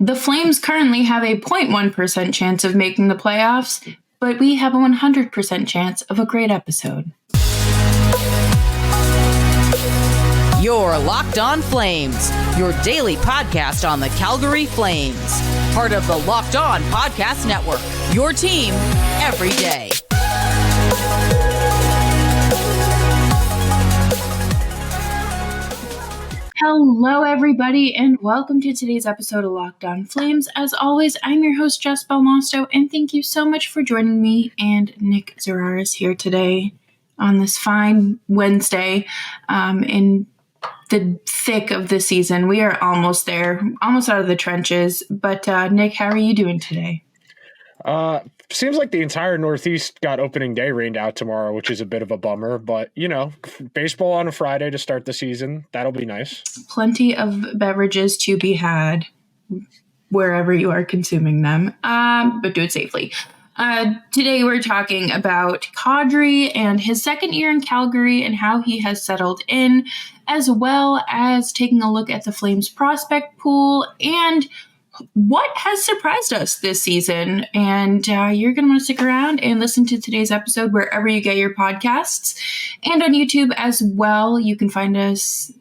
The Flames currently have a 0.1% chance of making the playoffs, but we have a 100% chance of a great episode. You're Locked On Flames, your daily podcast on the Calgary Flames. Part of the Locked On Podcast Network, your team every day. Hello, everybody, and welcome to today's episode of Locked On Flames. As always, I'm your host, Jess Belmosto, and thank you so much for joining me and Nick Zararis here today on this fine Wednesday in the thick of the season. We are almost there, almost out of the trenches. But Nick, how are you doing today? Seems like the entire Northeast got opening day rained out tomorrow, which is a bit of a bummer. But, you know, baseball on a Friday to start the season. That'll be nice. Plenty of beverages to be had wherever you are consuming them, but do it safely. Today we're talking about Kadri and his second year in Calgary and how he has settled in, as well as taking a look at the Flames prospect pool and what has surprised us this season. And you're going to want to stick around and listen to today's episode wherever you get your podcasts and on YouTube as well. You can find us,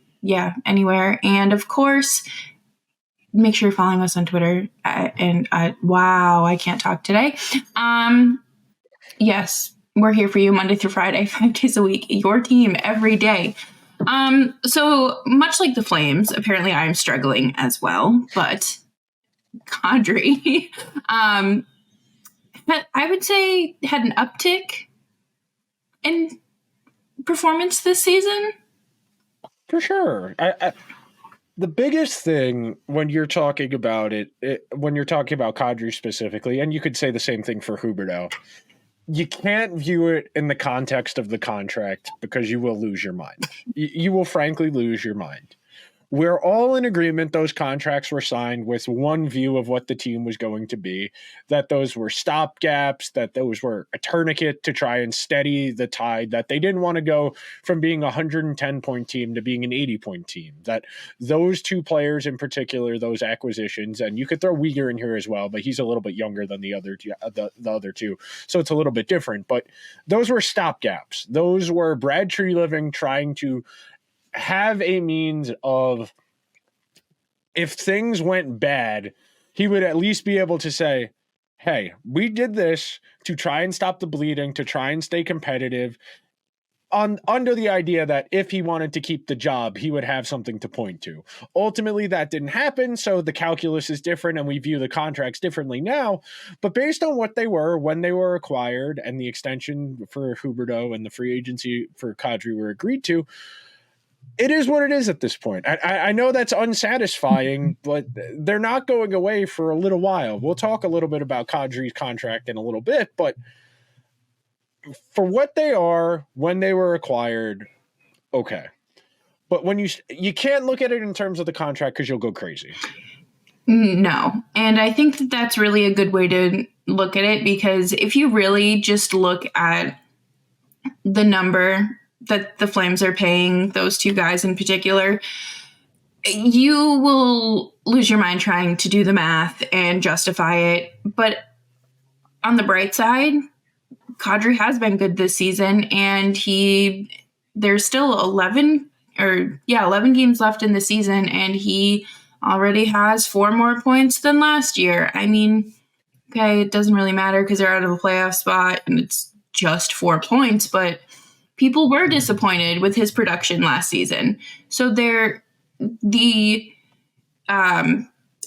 anywhere. And of course, make sure you're following us on Twitter. Wow, I can't talk today. Yes, we're here for you Monday through Friday, 5 days a week, your team every day. So much like the Flames, apparently I'm struggling as well, but Kadri, I would say had an uptick in performance this season. For sure. The biggest thing when you're talking about when you're talking about Kadri specifically, and you could say the same thing for Huberdeau, you can't view it in the context of the contract because you will lose your mind. You will frankly lose your mind. We're all in agreement those contracts were signed with one view of what the team was going to be, that those were stopgaps, that those were a tourniquet to try and steady the tide, that they didn't want to go from being a 110-point team to being an 80-point team, that those two players in particular, those acquisitions, and you could throw Uyghur in here as well, but he's a little bit younger than the other two, so it's a little bit different. But those were stopgaps. Those were Brad Treliving trying to have a means of, if things went bad, he would at least be able to say, hey, we did this to try and stop the bleeding, to try and stay competitive, under the idea that if he wanted to keep the job, he would have something to point to. Ultimately, that didn't happen, so the calculus is different and we view the contracts differently now. But based on what they were when they were acquired and the extension for Huberdeau and the free agency for Kadri were agreed to, it is what it is at this point. I know that's unsatisfying, but they're not going away for a little while. We'll talk a little bit about Kadri's contract in a little bit, but for what they are when they were acquired, okay. But when you can't look at it in terms of the contract because you'll go crazy. No. And I think that that's really a good way to look at it, because if you really just look at the number that the Flames are paying those two guys in particular, you will lose your mind trying to do the math and justify it. But on the bright side, Kadri has been good this season, and there's still 11 games left in the season, and he already has 4 more points than last year. I mean, okay, it doesn't really matter because they're out of a playoff spot and it's just 4 points, but people were disappointed with his production last season. So the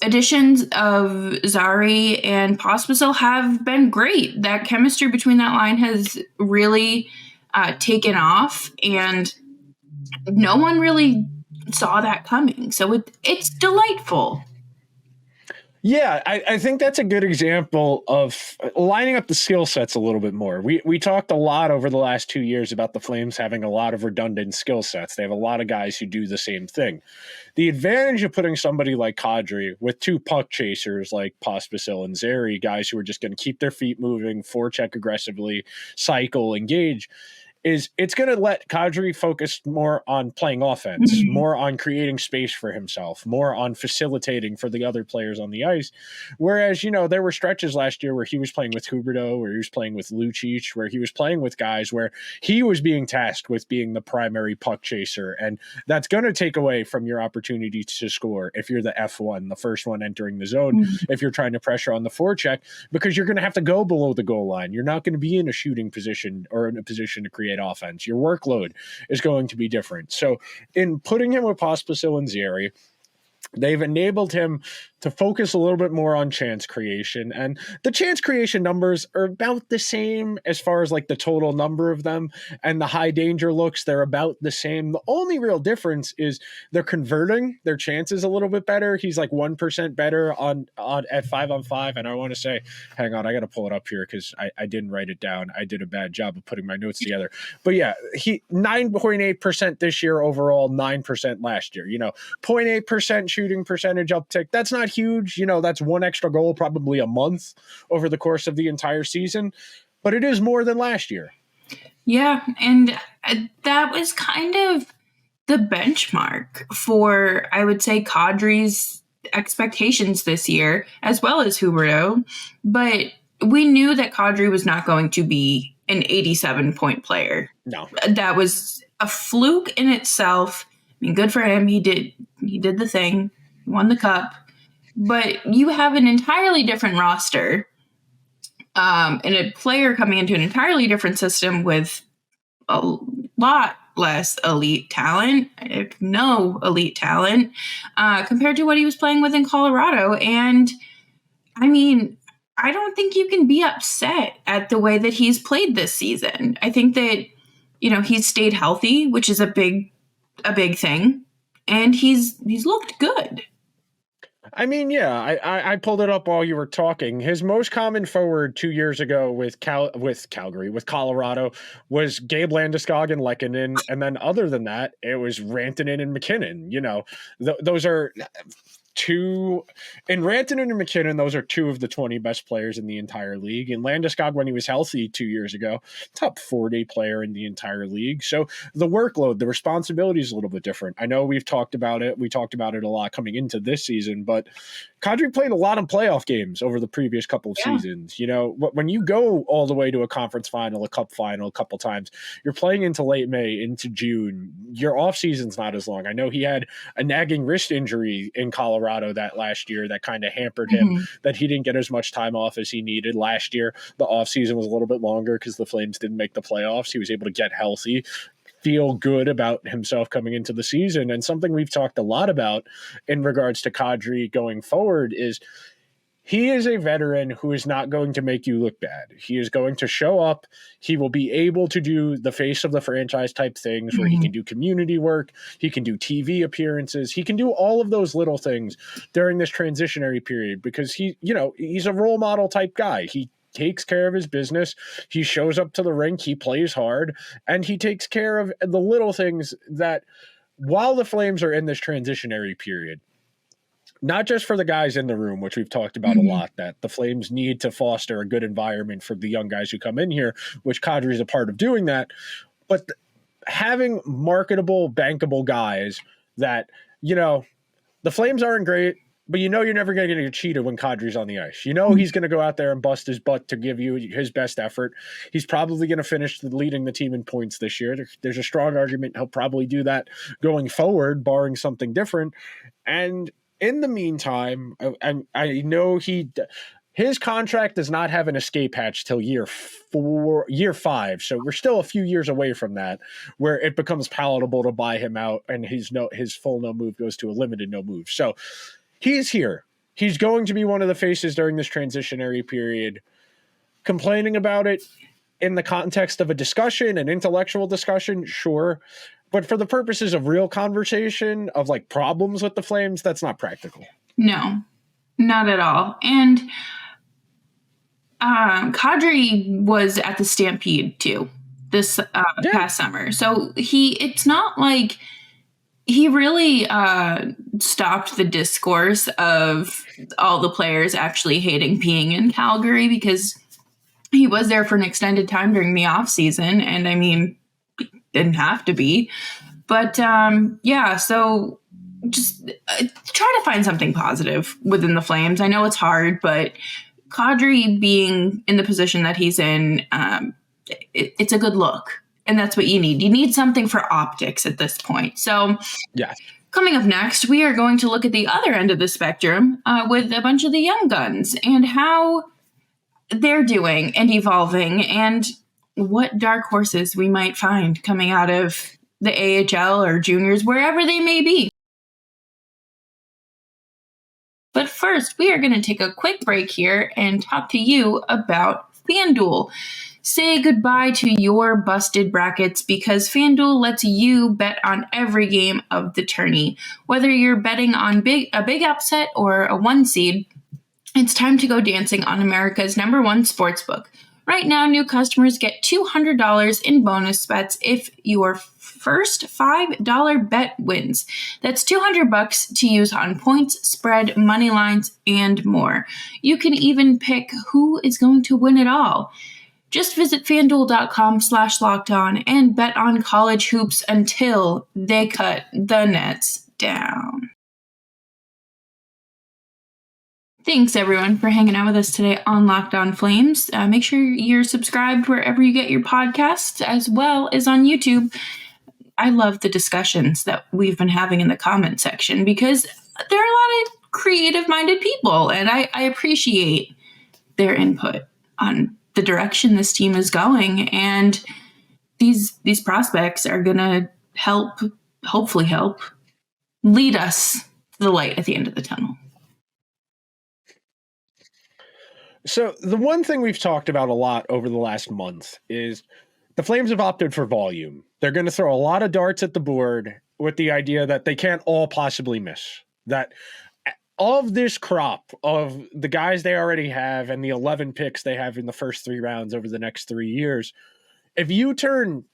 additions of Zary and Pospisil have been great. That chemistry between that line has really taken off, and no one really saw that coming. So it's delightful. Yeah, I think that's a good example of lining up the skill sets a little bit more. We talked a lot over the last 2 years about the Flames having a lot of redundant skill sets. They have a lot of guys who do the same thing. The advantage of putting somebody like Kadri with 2 puck chasers like Pospisil and Zary, guys who are just going to keep their feet moving, forecheck aggressively, cycle, engage, is it's going to let Kadri focus more on playing offense, more on creating space for himself, more on facilitating for the other players on the ice. Whereas, there were stretches last year where he was playing with Huberdeau, where he was playing with Lucic, where he was playing with guys where he was being tasked with being the primary puck chaser. And that's going to take away from your opportunity to score if you're the F1, the first one entering the zone, if you're trying to pressure on the forecheck, because you're going to have to go below the goal line. You're not going to be in a shooting position or in a position to create offense. Your workload is going to be different. So in putting him with Pospisil and Zary, they've enabled him to focus a little bit more on chance creation. And the chance creation numbers are about the same as far as like the total number of them, and the high danger looks, they're about the same. The only real difference is they're converting their chances a little bit better. He's like 1% better on at 5-on-5. And I want to say, hang on, I got to pull it up here because I didn't write it down. I did a bad job of putting my notes together. But yeah, he 9.8% this year overall, 9% last year. 0.8% shooting percentage uptick. That's not huge. That's one extra goal probably a month over the course of the entire season, but it is more than last year. Yeah, and that was kind of the benchmark for, I would say, Kadri's expectations this year, as well as Huberdeau. But we knew that Kadri was not going to be an 87-point player. No. That was a fluke in itself. I mean, good for him. He did the thing, won the cup. But you have an entirely different roster, and a player coming into an entirely different system with a lot less elite talent, if no elite talent, compared to what he was playing with in Colorado. And I mean, I don't think you can be upset at the way that he's played this season. I think that, he's stayed healthy, which is a big thing, and he's looked good. I mean, yeah, I pulled it up while you were talking. His most common forward 2 years ago with Colorado was Gabe Landeskog and Lehkonen, and then other than that, it was Rantanen and McKinnon. Those are two, and Rantanen and McKinnon, those are two of the 20 best players in the entire league. And Landeskog, when he was healthy 2 years ago, top 40 player in the entire league. So the workload, the responsibility is a little bit different. I know we've talked about it. We talked about it a lot coming into this season, but Kadri played a lot of playoff games over the previous couple of seasons. When you go all the way to a conference final, a cup final, a couple times, you're playing into late May, into June. Your off season's not as long. I know he had a nagging wrist injury in Colorado that last year that kind of hampered him, that he didn't get as much time off as he needed. Last year, the off season was a little bit longer because the Flames didn't make the playoffs. He was able to get healthy, feel good about himself coming into the season. And something we've talked a lot about in regards to Kadri going forward is he is a veteran who is not going to make you look bad. He is going to show up. He will be able to do the face of the franchise type things where he can do community work. He can do TV appearances. He can do all of those little things during this transitionary period because he's a role model type guy. He takes care of his business. He shows up to the rink. He plays hard, and he takes care of the little things that while the Flames are in this transitionary period, not just for the guys in the room, which we've talked about a lot, that the Flames need to foster a good environment for the young guys who come in here, which Kadri is a part of doing that. But having marketable, bankable guys that, the Flames aren't great, but you're never going to get cheated when Kadri's on the ice. He's going to go out there and bust his butt to give you his best effort. He's probably going to finish leading the team in points this year. There's a strong argument he'll probably do that going forward, barring something different. And in the meantime, I know his contract does not have an escape hatch till year 5. So we're still a few years away from that, where it becomes palatable to buy him out and his full no move goes to a limited no move. So he's here. He's going to be one of the faces during this transitionary period. Complaining about it in the context of a discussion, an intellectual discussion, sure. But for the purposes of real conversation, of like problems with the Flames, that's not practical. No, not at all. And Kadri was at the Stampede too this past summer. So it's not like he really stopped the discourse of all the players actually hating being in Calgary, because he was there for an extended time during the off season. And I mean, didn't have to be. But so just try to find something positive within the Flames. I know it's hard, but Kadri being in the position that he's in, it's a good look. And that's what you need. You need something for optics at this point. So yeah. Coming up next, we are going to look at the other end of the spectrum with a bunch of the young guns and how they're doing and evolving and what dark horses we might find coming out of the AHL or juniors, wherever they may be. But first, we are going to take a quick break here and talk to you about FanDuel. Say goodbye to your busted brackets because FanDuel lets you bet on every game of the tourney. Whether you're betting on a big upset or a 1 seed, it's time to go dancing on America's #1 sportsbook. Right now, new customers get $200 in bonus bets if your first $5 bet wins. That's $200 to use on points, spread, money lines, and more. You can even pick who is going to win it all. Just visit FanDuel.com/lockedon and bet on college hoops until they cut the nets down. Thanks, everyone, for hanging out with us today on Locked On Flames. Make sure you're subscribed wherever you get your podcasts, as well as on YouTube. I love the discussions that we've been having in the comment section because there are a lot of creative-minded people, and I appreciate their input on the direction this team is going. And these prospects are going to hopefully help lead us to the light at the end of the tunnel. So the one thing we've talked about a lot over the last month is the Flames have opted for volume. They're going to throw a lot of darts at the board with the idea that they can't all possibly miss. That all of this crop of the guys they already have and the 11 picks they have in the first 3 rounds over the next 3 years, if you turn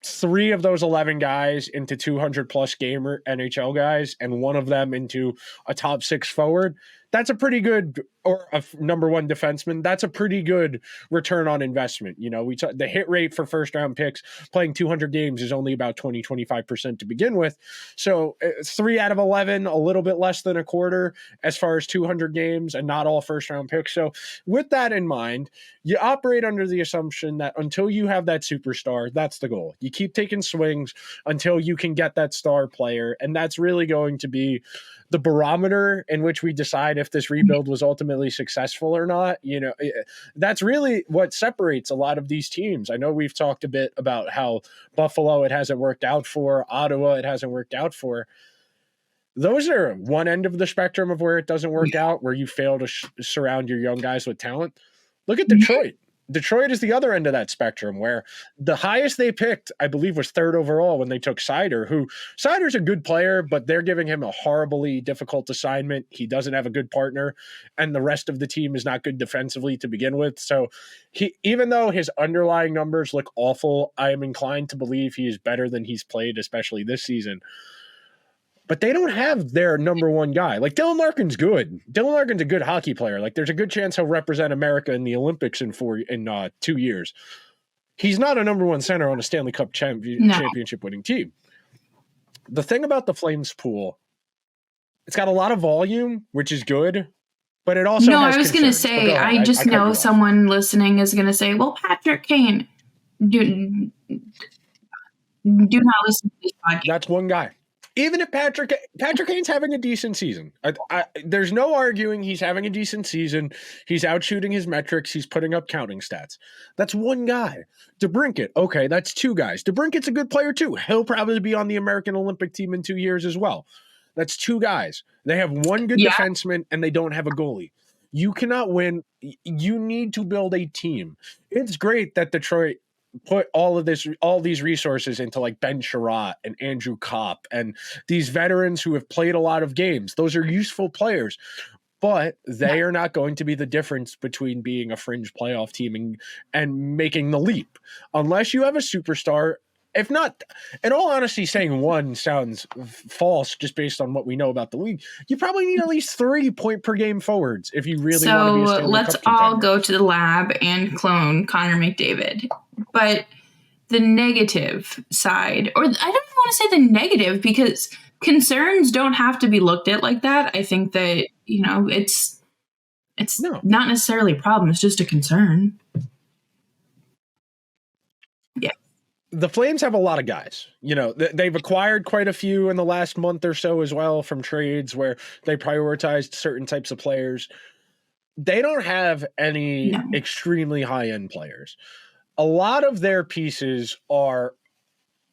3 of those 11 guys into 200-plus gamer NHL guys and one of them into a top 6 forward, that's a pretty good, or a #1 defenseman, that's a pretty good return on investment. You know, the hit rate for first-round picks playing 200 games is only about 20-25% to begin with. So 3 out of 11, a little bit less than a quarter as far as 200 games, and not all first-round picks. So with that in mind, you operate under the assumption that until you have that superstar, that's the goal. You keep taking swings until you can get that star player, and that's really going to be the barometer in which we decide if this rebuild was ultimately successful or not. You know, that's really what separates a lot of these teams. I know we've talked a bit about how Buffalo it hasn't worked out for, Ottawa it hasn't worked out for. Those are one end of the spectrum of where it doesn't work out, where you fail to surround your young guys with talent. Look at Detroit. Detroit is the other end of that spectrum, where the highest they picked, I believe, was 3rd overall when they took Seider, who Seider's a good player, but they're giving him a horribly difficult assignment. He doesn't have a good partner, and the rest of the team is not good defensively to begin with. So even though his underlying numbers look awful, I am inclined to believe he is better than he's played, especially this season. But they don't have their #1 guy. Like, Dylan Larkin's good. Dylan Larkin's a good hockey player. Like, there's a good chance he'll represent America in the Olympics in 2 years. He's not a #1 center on a Stanley Cup championship winning team. The thing about the Flames pool, it's got a lot of volume, which is good, but it also has I was going to say, I just know someone listening is going to say, well, Patrick Kane, do not listen to this podcast. That's one guy. Even if Patrick Kane's having a decent season, there's no arguing he's having a decent season. He's outshooting his metrics. He's putting up counting stats. That's one guy. DeBrincat, okay, that's 2 guys. DeBrincat's a good player too. He'll probably be on the American Olympic team in 2 years as well. That's 2 guys. They have one good defenseman and they don't have a goalie. You cannot win. You need to build a team. It's great that Detroit put all these resources into like Ben Sherratt and Andrew Kopp and these veterans who have played a lot of games. Those are useful players, but they are not going to be the difference between being a fringe playoff team and making the leap unless you have a superstar. If not, in all honesty, saying 1 sounds false just based on what we know about the league. You probably need at least 3 point per game forwards if you really want to be a Stanley let's Cup contender. all go to the lab and clone Connor McDavid. But the negative side, or I don't even want to say the negative, because concerns don't have to be looked at like that. I think that, it's not necessarily a problem. It's just a concern. Yeah. The Flames have a lot of guys. They've acquired quite a few in the last month or so as well from trades where they prioritized certain types of players. They don't have any extremely high-end players. A lot of their pieces are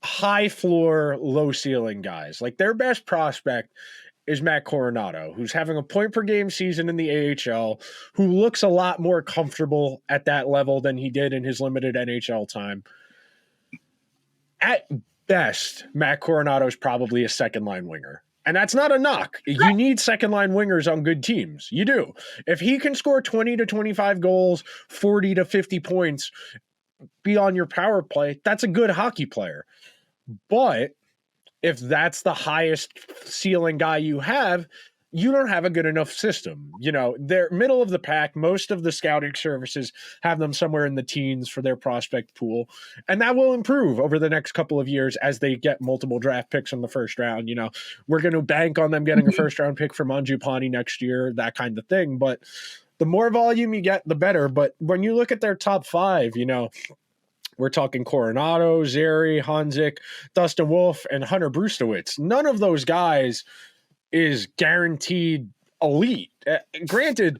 high floor, low ceiling guys. Like their best prospect is Matt Coronato, who's having a point per game season in the AHL, who looks a lot more comfortable at that level than he did in his limited NHL time. At best, Matt Coronato is probably a second line winger. And that's not a knock. You need second line wingers on good teams. You do. If he can score 20 to 25 goals, 40 to 50 points, be on your power play, that's a good hockey player. But if that's the highest ceiling guy you have, you don't have a good enough system. They're middle of the pack. Most of the scouting services have them somewhere in the teens for their prospect pool. And that will improve over the next couple of years as they get multiple draft picks in the first round. We're going to bank on them getting a first round pick from Mangiapane next year, that kind of thing. But the more volume you get, the better. But when you look at their top five, we're talking Coronato, Zary, Honzek, Dustin Wolf, and Hunter Brzustewicz. None of those guys is guaranteed elite. Granted,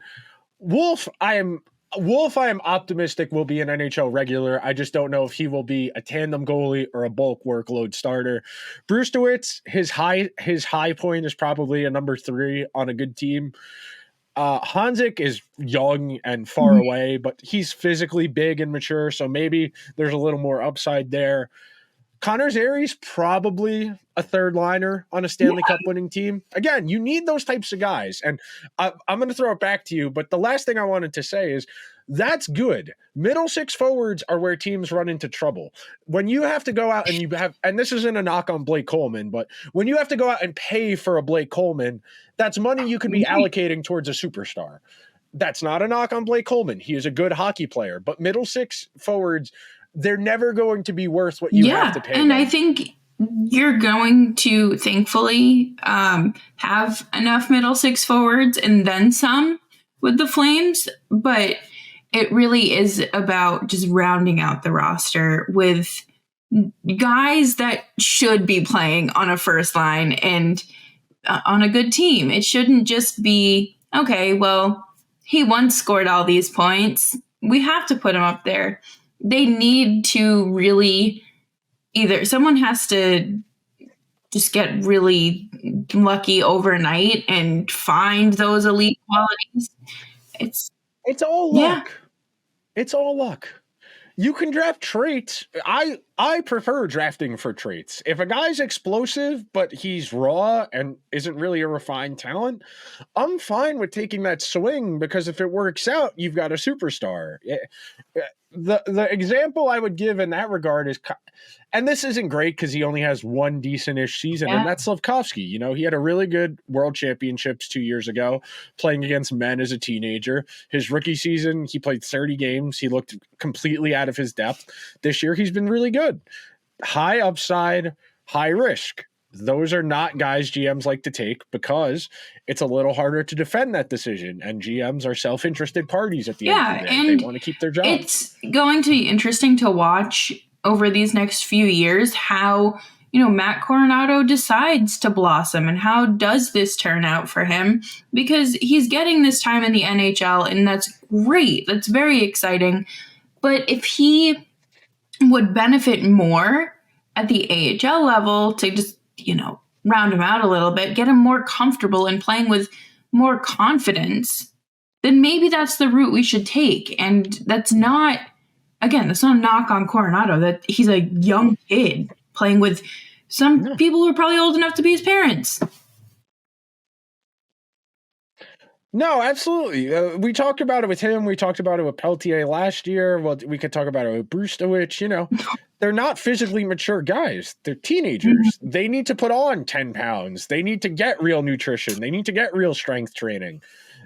Wolf, I am optimistic will be an NHL regular. I just don't know if he will be a tandem goalie or a bulk workload starter. Brzustewicz, his high point is probably a number 3 on a good team. Honzek is young and far away, but he's physically big and mature, so maybe there's a little more upside there. Connor Zary's probably a third liner on a Stanley Cup winning team. Again, you need those types of guys. And I'm going to throw it back to you. But the last thing I wanted to say is that's good. Middle six forwards are where teams run into trouble. When you have to go out and this isn't a knock on Blake Coleman, but when you have to go out and pay for a Blake Coleman, that's money you could be allocating towards a superstar. That's not a knock on Blake Coleman. He is a good hockey player. But middle six forwards, they're never going to be worth what you have to pay. And them. I think you're going to, thankfully, have enough middle six forwards and then some with the Flames. But it really is about just rounding out the roster with guys that should be playing on a first line and on a good team. It shouldn't just be, okay, well, he once scored all these points. We have to put him up there. They need to really either someone has to just get really lucky overnight and find those elite qualities. It's all luck. Yeah. It's all luck. You can draft traits. I prefer drafting for traits. If a guy's explosive, but he's raw and isn't really a refined talent, I'm fine with taking that swing because if it works out, you've got a superstar. The example I would give in that regard is, and this isn't great because he only has one decent-ish season, and that's Slafkovsky. He had a really good World Championships 2 years ago, playing against men as a teenager. His rookie season, he played 30 games. He looked completely out of his depth. This year, he's been really good. High upside, high risk. Those are not guys GMs like to take because it's a little harder to defend that decision. And GMs are self-interested parties at the end of the day. And they want to keep their jobs. It's going to be interesting to watch over these next few years how, Matt Coronato decides to blossom and how does this turn out for him? Because he's getting this time in the NHL and that's great. That's very exciting. But if he would benefit more at the AHL level to just round him out a little bit, get him more comfortable and playing with more confidence, then maybe that's the route we should take. And that's not a knock on Coronato, that he's a young kid playing with some people who are probably old enough to be his parents. No, absolutely. We talked about it with him. We talked about it with Peltier last year. Well, we could talk about it with Brzustewicz. They're not physically mature guys. They're teenagers. Mm-hmm. They need to put on 10 pounds. They need to get real nutrition. They need to get real strength training.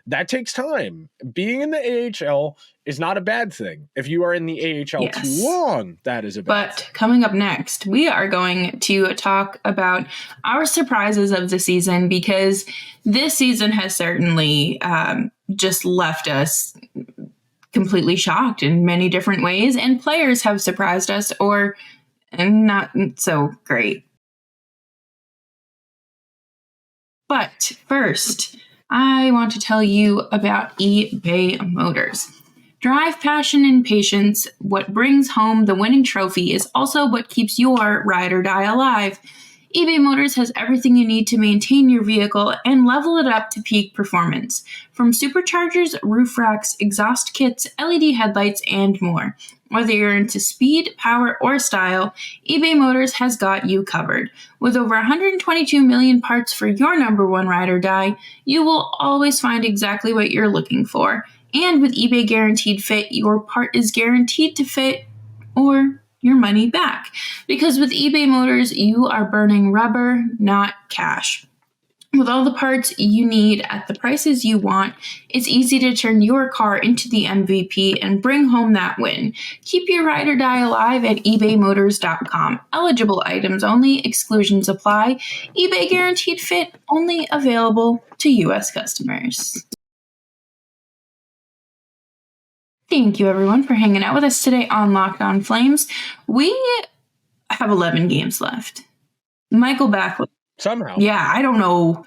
that takes time. Being in the AHL is not a bad thing. If you are in the AHL too long, that is a bad thing. But coming up next, we are going to talk about our surprises of the season, because this season has certainly just left us completely shocked in many different ways, and players have surprised us or not so great. But first, I want to tell you about eBay Motors. Drive, passion, and patience. What brings home the winning trophy is also what keeps your ride or die alive. eBay Motors has everything you need to maintain your vehicle and level it up to peak performance. From superchargers, roof racks, exhaust kits, LED headlights, and more. Whether you're into speed, power, or style, eBay Motors has got you covered. With over 122 million parts for your number one ride or die, you will always find exactly what you're looking for. And with eBay Guaranteed Fit, your part is guaranteed to fit or your money back. Because with eBay Motors, you are burning rubber, not cash. With all the parts you need at the prices you want, it's easy to turn your car into the MVP and bring home that win. Keep your ride or die alive at ebaymotors.com. Eligible items only, exclusions apply. eBay Guaranteed Fit only available to U.S. customers. Thank you, everyone, for hanging out with us today on Locked On Flames. We have 11 games left. Michael Backlund. Somehow. Yeah, I don't know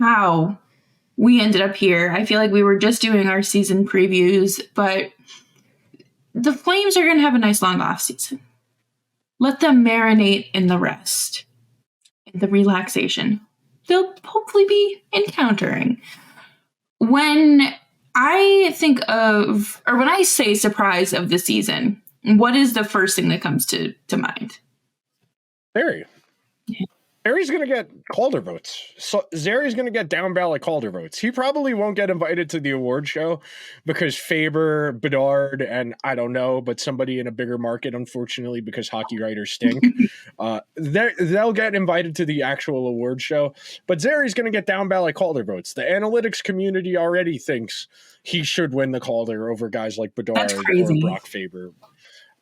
how we ended up here. I feel like we were just doing our season previews, but the Flames are going to have a nice long off season. Let them marinate in the rest, in the relaxation they'll hopefully be encountering. When I think of, or when I say surprise of the season, what is the first thing that comes to mind? Zary. Yeah. Zary's going to get Calder votes. So Zary's going to get down ballot Calder votes. He probably won't get invited to the award show because Faber, Bedard, and I don't know, but somebody in a bigger market, unfortunately, because hockey writers stink, they'll get invited to the actual award show. But Zary's going to get down ballot Calder votes. The analytics community already thinks he should win the Calder over guys like Bedard or Brock Faber.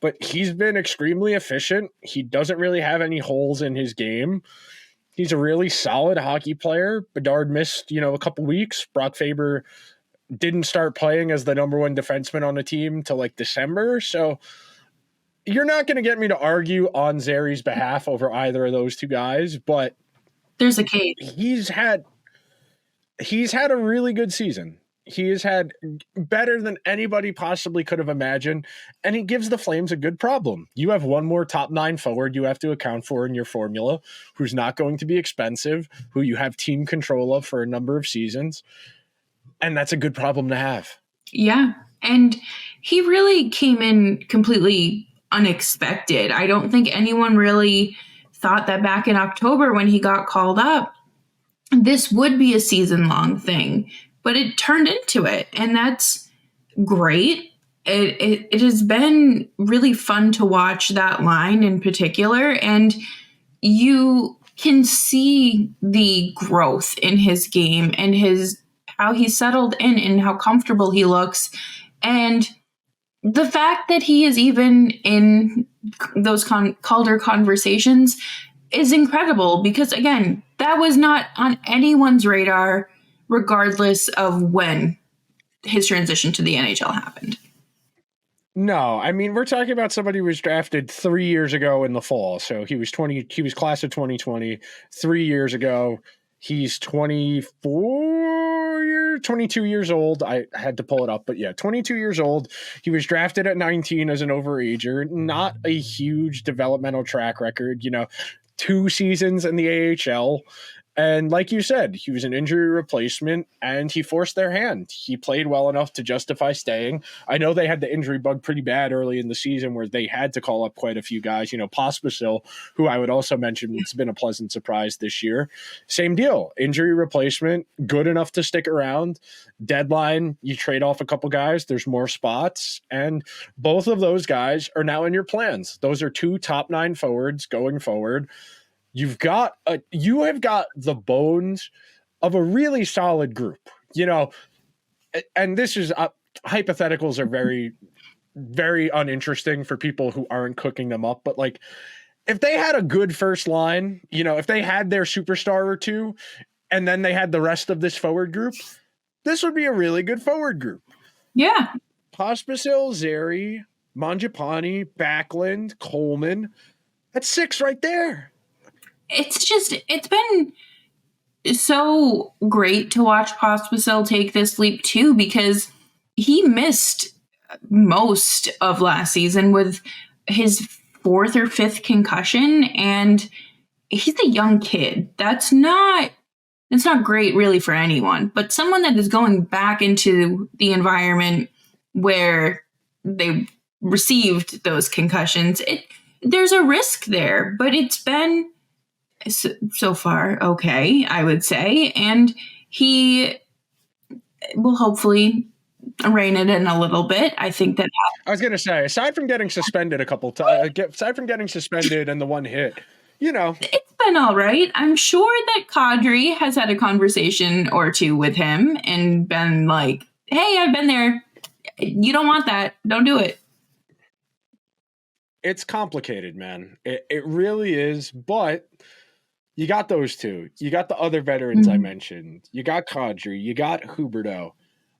But he's been extremely efficient. He doesn't really have any holes in his game. He's a really solid hockey player. Bedard missed, a couple weeks. Brock Faber didn't start playing as the number one defenseman on the team till December. So you're not going to get me to argue on Zary's behalf over either of those two guys, but there's a case. He's had a really good season. He has had better than anybody possibly could have imagined, and he gives the Flames a good problem. You have one more top 9 forward you have to account for in your formula, who's not going to be expensive, who you have team control of for a number of seasons, and that's a good problem to have. Yeah, and he really came in completely unexpected. I don't think anyone really thought that back in October when he got called up, this would be a season-long thing. But it turned into it, and that's great. It has been really fun to watch that line in particular, and you can see the growth in his game and how he settled in and how comfortable he looks. And the fact that he is even in those Calder conversations is incredible because, again, that was not on anyone's radar regardless of when his transition to the NHL happened. No, I mean, we're talking about somebody who was drafted 3 years ago in the fall. So he was class of 2020, 3 years ago. He's 22 years old. I had to pull it up, but yeah, 22 years old. He was drafted at 19 as an overager, not a huge developmental track record, 2 seasons in the AHL. And like you said, he was an injury replacement and he forced their hand. He played well enough to justify staying. I know they had the injury bug pretty bad early in the season where they had to call up quite a few guys. Pospisil, who I would also mention has been a pleasant surprise this year. Same deal. Injury replacement, good enough to stick around. Deadline, you trade off a couple guys. There's more spots. And both of those guys are now in your plans. Those are 2 top 9 forwards going forward. You have got the bones of a really solid group. and this is hypotheticals are very, very uninteresting for people who aren't cooking them up. But like, if they had a good first line, if they had their superstar or two, and then they had the rest of this forward group, this would be a really good forward group. Yeah. Pospisil, Zary, Mangiapane, Backlund, Coleman. That's 6 right there. It's been so great to watch Pospisil take this leap too, because he missed most of last season with his 4th or 5th concussion, and he's a young kid. That's not great really for anyone, but someone that is going back into the environment where they received those concussions, there's a risk there, but it's been so far okay, I would say, and he will hopefully rein it in a little bit. I think that I was going to say, aside from getting suspended a couple times, aside from getting suspended and the one hit, it's been all right. I'm sure that Kadri has had a conversation or two with him and been like, hey, I've been there. You don't want that. Don't do it. It's complicated, man. It really is. But you got those two. You got the other veterans I mentioned. You got Kadri. You got Huberdeau.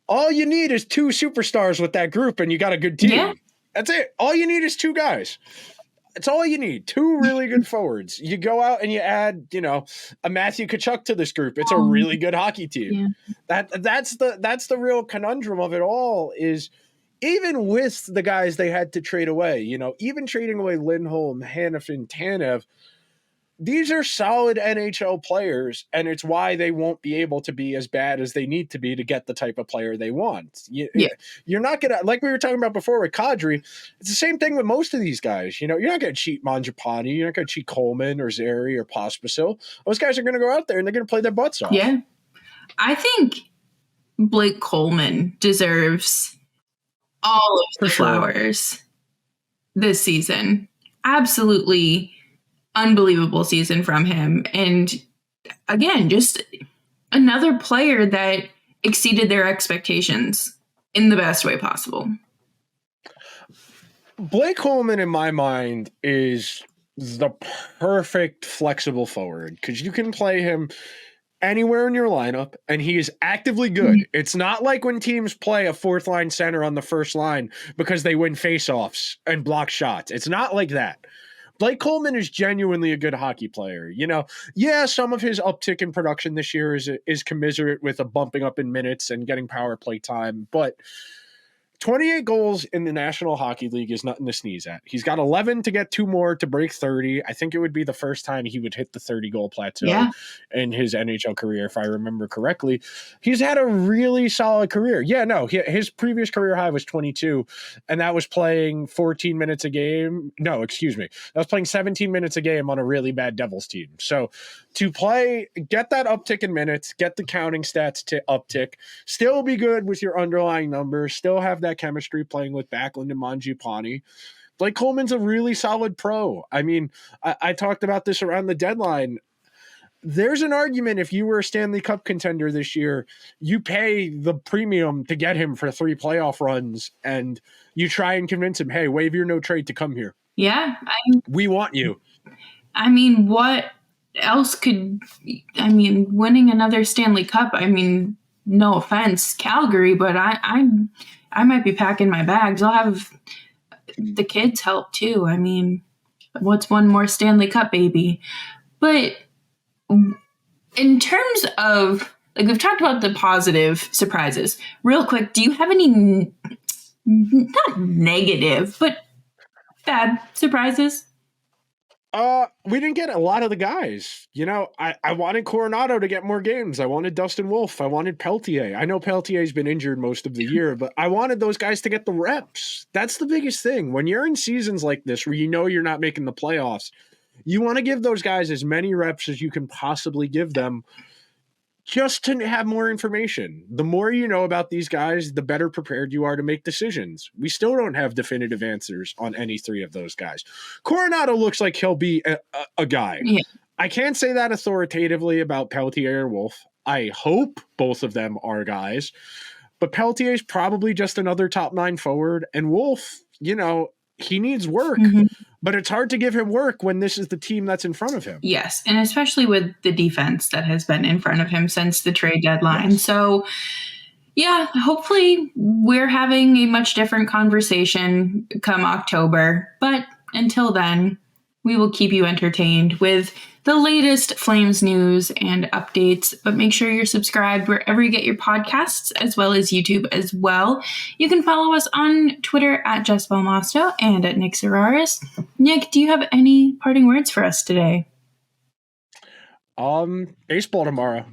All you need is 2 superstars with that group, and you got a good team. Yeah. That's it. All you need is 2 guys. That's all you need. 2 really good forwards. You go out and you add, a Matthew Tkachuk to this group. It's a really good hockey team. Yeah. That's the real conundrum of it all, is even with the guys they had to trade away, even trading away Lindholm, Hanifin, Tanev, these are solid NHL players, and it's why they won't be able to be as bad as they need to be to get the type of player they want. You're not going to, like we were talking about before with Kadri, it's the same thing with most of these guys. You're not going to cheat Mangiapane, you're not going to cheat Coleman or Zary or Pospisil. Those guys are going to go out there and they're going to play their butts off. Yeah. I think Blake Coleman deserves all of the flowers this season. Absolutely unbelievable season from him. And again, just another player that exceeded their expectations in the best way possible. Blake Coleman, in my mind, is the perfect flexible forward because you can play him anywhere in your lineup, and he is actively good. Mm-hmm. It's not like when teams play a 4th line center on the first line because they win faceoffs and block shots. It's not like that. Blake Coleman is genuinely a good hockey player. Some of his uptick in production this year is commiserate with a bumping up in minutes and getting power play time, but 28 goals in the National Hockey League is nothing to sneeze at. He's got 11 to get 2 more to break 30. I think it would be the first time he would hit the 30-goal plateau in his NHL career, if I remember correctly. He's had a really solid career. His previous career high was 22, and that was playing 14 minutes a game. No, excuse me. That was playing 17 minutes a game on a really bad Devils team. So to get that uptick in minutes, get the counting stats to uptick, still be good with your underlying numbers, still have that chemistry playing with Backlund and Mangiapane. Blake Coleman's a really solid pro. I mean, I talked about this around the deadline. There's an argument if you were a Stanley Cup contender this year, you pay the premium to get him for 3 playoff runs, and you try and convince him, hey, waive your no trade to come here. Yeah. We want you. I mean, what else winning another Stanley Cup, no offense, Calgary, but I might be packing my bags. I'll have the kids help too. What's one more Stanley Cup, baby? But in terms of, we've talked about the positive surprises. Real quick, do you have any, not negative, but bad surprises? We didn't get a lot of the guys. I wanted Coronato to get more games. I wanted Dustin Wolf. I wanted Peltier. I know Peltier's been injured most of the year, but I wanted those guys to get the reps. That's the biggest thing. When you're in seasons like this where you're not making the playoffs, you want to give those guys as many reps as you can possibly give them just to have more information. The more you know about these guys, the better prepared you are to make decisions. We still don't have definitive answers on any 3 of those guys. Coronato looks like he'll be a guy. Yeah. I can't say that authoritatively about Peltier or Wolf. I hope both of them are guys. But Peltier is probably just another top 9 forward. And Wolf, he needs work. But it's hard to give him work when this is the team that's in front of him. Yes, and especially with the defense that has been in front of him since the trade deadline. Yes. So, yeah, hopefully we're having a much different conversation come October. But until then, we will keep you entertained with the latest Flames news and updates, but make sure you're subscribed wherever you get your podcasts, as well as YouTube as well. You can follow us on Twitter at Jess Belmosto and at Nick Zararis. Nick, do you have any parting words for us today? Baseball tomorrow.